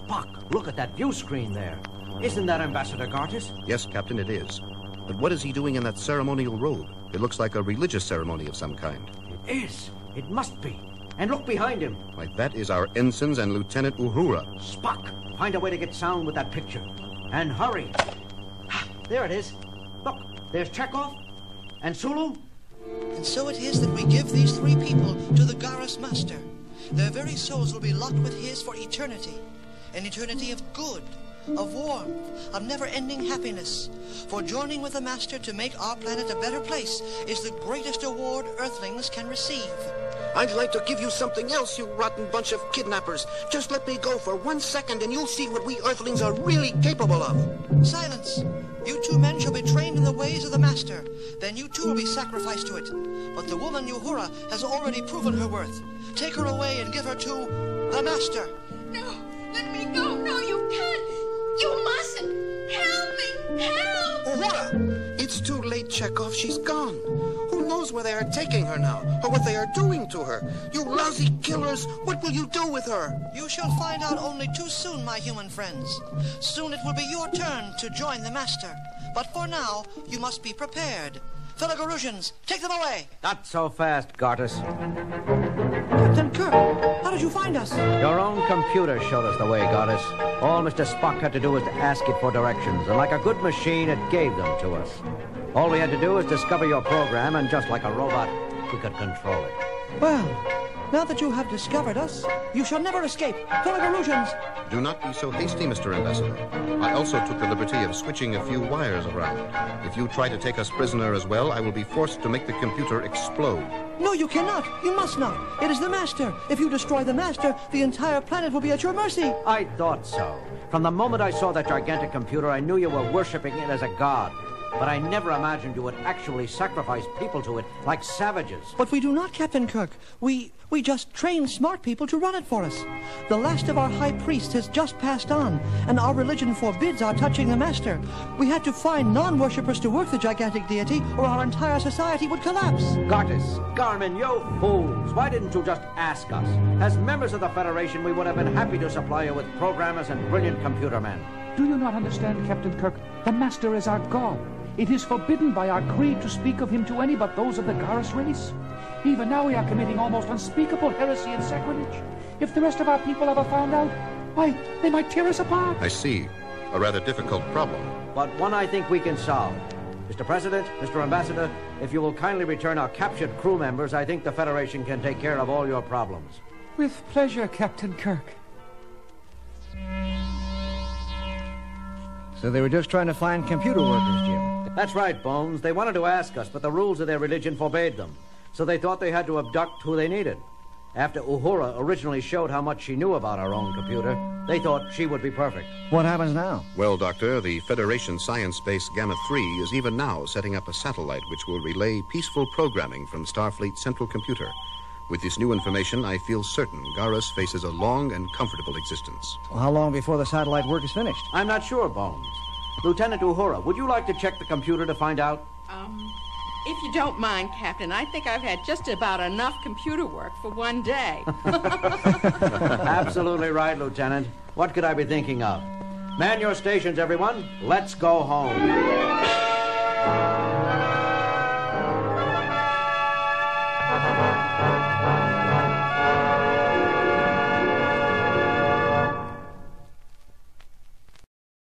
Spock, look at that view screen there. Isn't that Ambassador Gartis? Yes, Captain, it is. But what is he doing in that ceremonial robe? It looks like a religious ceremony of some kind. It is. It must be. And look behind him. Why, that is our ensigns and Lieutenant Uhura. Spock, find a way to get sound with that picture. And hurry. There it is. Look, there's Chekhov and Sulu. And so it is that we give these three people to the Garrus Master. Their very souls will be locked with his for eternity. An eternity of good, of warmth, of never-ending happiness. For joining with the Master to make our planet a better place is the greatest award Earthlings can receive. I'd like to give you something else, you rotten bunch of kidnappers. Just let me go for 1 second and you'll see what we Earthlings are really capable of. Silence! You two men shall be trained in the ways of the Master. Then you too will be sacrificed to it. But the woman Uhura has already proven her worth. Take her away and give her to the Master. No, let me go. No, you can't. You mustn't. Help me. Help! Uhura! It's too late, Chekhov. She's gone. Who knows where they are taking her now, or what they are doing to her? You lousy killers, what will you do with her? You shall find out only too soon, my human friends. Soon it will be your turn to join the Master. But for now, you must be prepared. Fellow Garusians, take them away! Not so fast, Gartis. Captain Kirk, how did you find us? Your own computer showed us the way, Gartis. All Mr. Spock had to do was to ask it for directions, and like a good machine, it gave them to us. All we had to do was discover your program, and just like a robot, we could control it. Well, now that you have discovered us, you shall never escape. Fellow Garusians! Do not be so hasty, Mr. Ambassador. I also took the liberty of switching a few wires around. If you try to take us prisoner as well, I will be forced to make the computer explode. No, you cannot. You must not. It is the Master. If you destroy the Master, the entire planet will be at your mercy. I thought so. From the moment I saw that gigantic computer, I knew you were worshipping it as a god. But I never imagined you would actually sacrifice people to it like savages. But we do not, Captain Kirk. We just train smart people to run it for us. The last of our high priests has just passed on, and our religion forbids our touching the Master. We had to find non-worshippers to work the gigantic deity, or our entire society would collapse. Gartis, Garmin, you fools! Why didn't you just ask us? As members of the Federation, we would have been happy to supply you with programmers and brilliant computer men. Do you not understand, Captain Kirk? The Master is our god. It is forbidden by our creed to speak of him to any but those of the Garrus race. Even now we are committing almost unspeakable heresy and sacrilege. If the rest of our people ever found out, why, they might tear us apart. I see. A rather difficult problem. But one I think we can solve. Mr. President, Mr. Ambassador, if you will kindly return our captured crew members, I think the Federation can take care of all your problems. With pleasure, Captain Kirk. So they were just trying to find computer workers, Jim. That's right, Bones. They wanted to ask us, but the rules of their religion forbade them. So they thought they had to abduct who they needed. After Uhura originally showed how much she knew about our own computer, they thought she would be perfect. What happens now? Well, Doctor, the Federation science base Gamma-3 is even now setting up a satellite which will relay peaceful programming from Starfleet's central computer. With this new information, I feel certain Garrus faces a long and comfortable existence. Well, how long before the satellite work is finished? I'm not sure, Bones. Lieutenant Uhura, would you like to check the computer to find out? If you don't mind, Captain, I think I've had just about enough computer work for one day. Absolutely right, Lieutenant. What could I be thinking of? Man your stations, everyone. Let's go home.